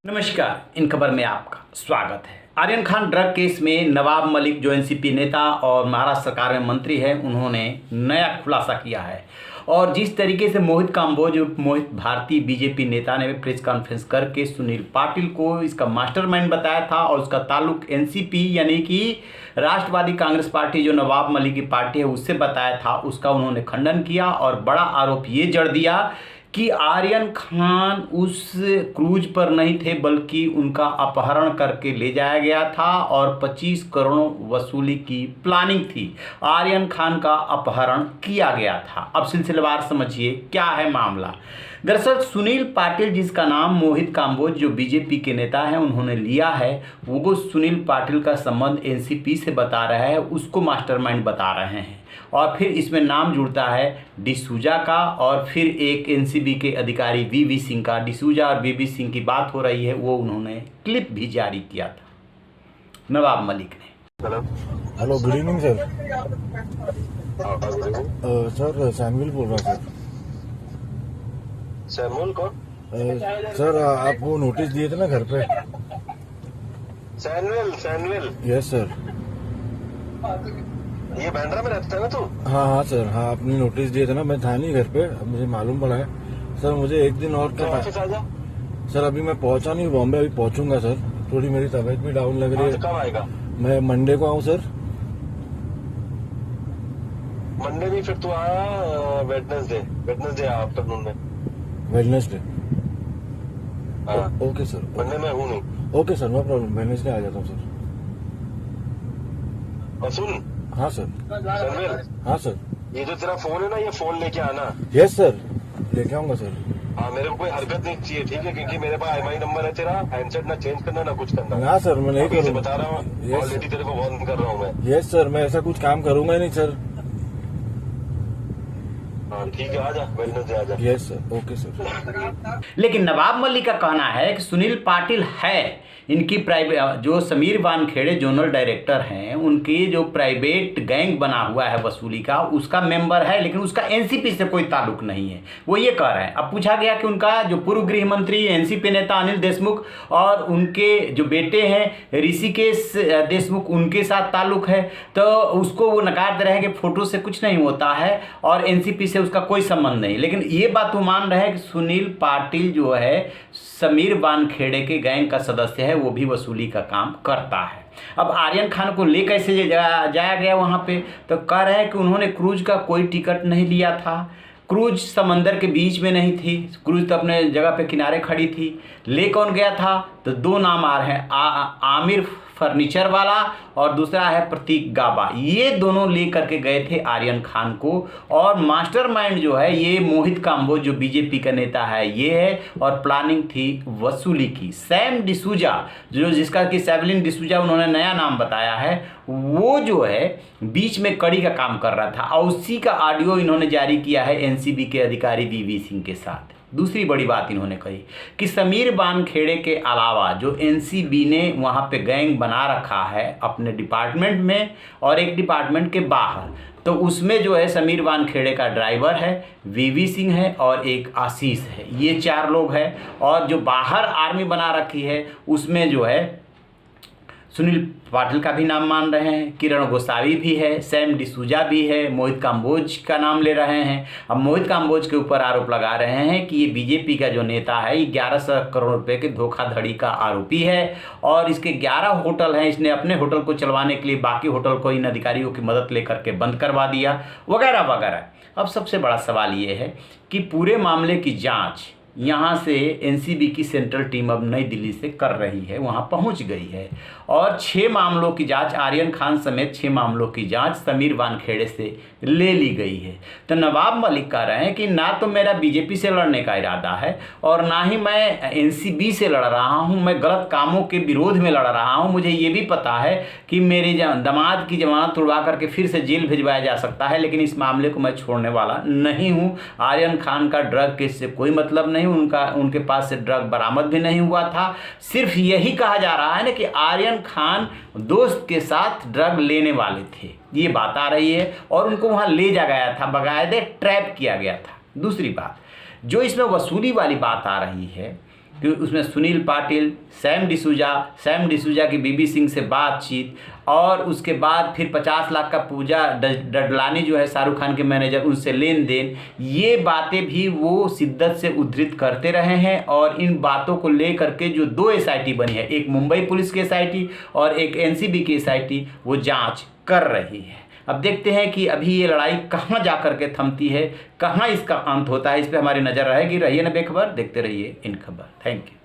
नमस्कार, इन खबर में आपका स्वागत है। आर्यन खान ड्रग केस में नवाब मलिक जो एनसीपी नेता और महाराष्ट्र सरकार में मंत्री है, उन्होंने नया खुलासा किया है। और जिस तरीके से मोहित काम्बोज मोहित भारती बीजेपी नेता ने प्रेस कॉन्फ्रेंस करके सुनील पाटिल को इसका मास्टरमाइंड बताया था और उसका ताल्लुक एनसीपी यानी कि राष्ट्रवादी कांग्रेस पार्टी जो नवाब मलिक की पार्टी है उससे बताया था, उसका उन्होंने खंडन किया और बड़ा आरोप ये जड़ दिया कि आर्यन खान उस क्रूज पर नहीं थे बल्कि उनका अपहरण करके ले जाया गया था और 25 करोड़ वसूली की प्लानिंग थी। आर्यन खान का अपहरण किया गया था। अब सिलसिलेवार समझिए क्या है मामला। दरअसल सुनील पाटिल, जिसका नाम मोहित काम्बोज जो बीजेपी के नेता हैं उन्होंने लिया है, वो सुनील पाटिल का संबंध एनसीपी से बता रहा है, उसको मास्टरमाइंड बता रहे हैं। और फिर इसमें नाम जुड़ता है डिसूजा का और फिर एक एनसीबी के अधिकारी वीवी सिंह का। डिसूजा और वीवी सिंह की बात हो रही है, वो उन्होंने क्लिप भी जारी किया था नवाब मलिक ने। Hello, good evening sir. Sir Samuel बोल रहा सर। सैमुअल कौन? सर आप वो नोटिस दिए थे ना घर पे। Samuel yes sir. ये बांद्रा में रहता है ना तू? हाँ सर, हाँ आपने नोटिस दिए थे ना, मैं था नहीं घर पे, अब मुझे मालूम पड़ा है सर। मुझे एक दिन और क्या ऑफिस आ जा। सर अभी मैं पहुंचा नहीं बॉम्बे, अभी पहुंचूंगा सर। थोड़ी मेरी तबीयत भी डाउन लग रही है। कब आएगा? मैं मंडे को आऊँ सर। मंडे भी फिर तू आया वेडनेसडे आफ्टरनून में। वेडनेसडे हाँ। Okay sir. मंडे में हूँ नहीं। Okay sir, no problem, Wednesday आ जाता हूँ सर। और सुन हाँ सर। सैमुअल, हाँ सर। ये जो तेरा फोन है ना, ये फोन लेके आना। यस सर, लेके आऊंगा सर। हाँ, मेरे को कोई हरकत नहीं चाहिए, ठीक है? क्योंकि मेरे पास IMEI नंबर है तेरा। हैंडसेट ना चेंज करना ना कुछ करना। ना सर, मैं नहीं अभी से करूँगा। बता रहा हूँ, Yes, ऑलरेडी तेरे को वार्न कर रहा हूँ मैं। यस सर, मैं ऐसा कुछ काम करूंगा ही नहीं सर। हाँ ठीक है, आ जा, वेडनेसडे आ जा। Yes sir, okay sir. लेकिन नवाब मलिक का कहना है कि सुनील पाटिल है इनकी प्राइवेट, जो समीर वानखेड़े जोनल डायरेक्टर हैं, उनकी जो प्राइवेट गैंग बना हुआ है वसूली का, उसका मेंबर है, लेकिन उसका एनसीपी से कोई ताल्लुक नहीं है, वो ये कह रहे हैं। अब पूछा गया कि उनका जो पूर्व गृह मंत्री एनसीपी नेता अनिल देशमुख और उनके जो बेटे हैं ऋषिकेश देशमुख, उनके साथ ताल्लुक है, तो उसको वो नकार दे रहे हैं कि फोटो से कुछ नहीं होता है और एनसीपी से उसका कोई संबंध नहीं। लेकिन ये बात वो मान रहे हैं कि सुनील पाटिल जो है समीर वानखेड़े के गैंग का सदस्य है, वो भी वसूली का काम करता है। अब आर्यन खान को ले कैसे जाया गया वहाँ पे, तो कह रहे हैं कि उन्होंने क्रूज का कोई टिकट नहीं लिया था। क्रूज समंदर के बीच में नहीं थी, क्रूज तो अपने जगह पे किनारे खड़ी थी। ले कौन गया था, तो दो नाम आ रहे हैं, आमिर फर्नीचर वाला और दूसरा है प्रतीक गाबा। ये दोनों ले करके गए थे आर्यन खान को। और मास्टरमाइंड जो है ये मोहित काम्बोज जो बीजेपी का नेता है ये है, और प्लानिंग थी वसूली की। सैम डिसूजा जो जिसका कि सेवलिन डिसूजा उन्होंने नया नाम बताया है, वो जो है बीच में कड़ी का काम कर रहा था और उसी का ऑडियो इन्होंने जारी किया है एनसीबी के अधिकारी वीवी सिंह के साथ। दूसरी बड़ी बात इन्होंने कही कि समीर वानखेड़े के अलावा जो एनसीबी ने वहाँ पे गैंग बना रखा है अपने डिपार्टमेंट में और एक डिपार्टमेंट के बाहर, तो उसमें जो है समीर वानखेड़े का ड्राइवर है, वीवी सिंह है और एक आशीष है, ये चार लोग हैं। और जो बाहर आर्मी बना रखी है उसमें जो है सुनील पाटिल का भी नाम मान रहे हैं, किरण गोसावी भी है, सैम डिसूजा भी है, मोहित काम्बोज का नाम ले रहे हैं। अब मोहित काम्बोज के ऊपर आरोप लगा रहे हैं कि ये बीजेपी का जो नेता है ये 1100 करोड़ रुपए के धोखाधड़ी का आरोपी है और इसके 11 होटल हैं, इसने अपने होटल को चलवाने के लिए बाकी होटल को इन अधिकारियों की मदद लेकर के बंद करवा दिया वगैरह वगैरह। अब सबसे बड़ा सवाल ये है कि पूरे मामले की जाँच यहाँ से एनसीबी की सेंट्रल टीम अब नई दिल्ली से कर रही है, वहाँ पहुँच गई है और 6 मामलों की जांच, आर्यन खान समेत 6 मामलों की जांच समीर वानखेड़े से ले ली गई है। तो नवाब मलिक कह रहे हैं कि ना तो मेरा बीजेपी से लड़ने का इरादा है और ना ही मैं एनसीबी से लड़ रहा हूँ, मैं गलत कामों के विरोध में लड़ रहा हूँ। मुझे ये भी पता है कि मेरे दामाद की जमानत तुड़वा करके फिर से जेल भिजवाया जा सकता है, लेकिन इस मामले को मैं छोड़ने वाला नहीं हूँ। आर्यन खान का ड्रग केस से कोई मतलब नहीं, उनके पास से ड्रग बरामद भी नहीं हुआ था। सिर्फ यही कहा जा रहा है ना कि आर्यन खान दोस्त के साथ ड्रग लेने वाले थे, ये बात आ रही है और उनको वहां ले जा गया था, बकायदे ट्रैप किया गया था। दूसरी बात जो इसमें वसूली वाली बात आ रही है कि उसमें सुनील पाटिल, सैम डिसूजा की बीबी सिंह से बातचीत, और उसके बाद फिर 50 लाख का पूजा डडलानी जो है शाहरुख खान के मैनेजर, उनसे लेन देन, ये बातें भी वो शिद्दत से उद्धृत करते रहे हैं। और इन बातों को लेकर के जो 2 SIT बनी है, एक मुंबई पुलिस की SIT और एक NCB की SIT, वो जांच कर रही है। अब देखते हैं कि अभी ये लड़ाई कहाँ जा कर के थमती है, कहाँ इसका अंत होता है। इस पर हमारी नज़र रहेगी। रहिए ना बेखबर, देखते रहिए इन खबर। Thank you.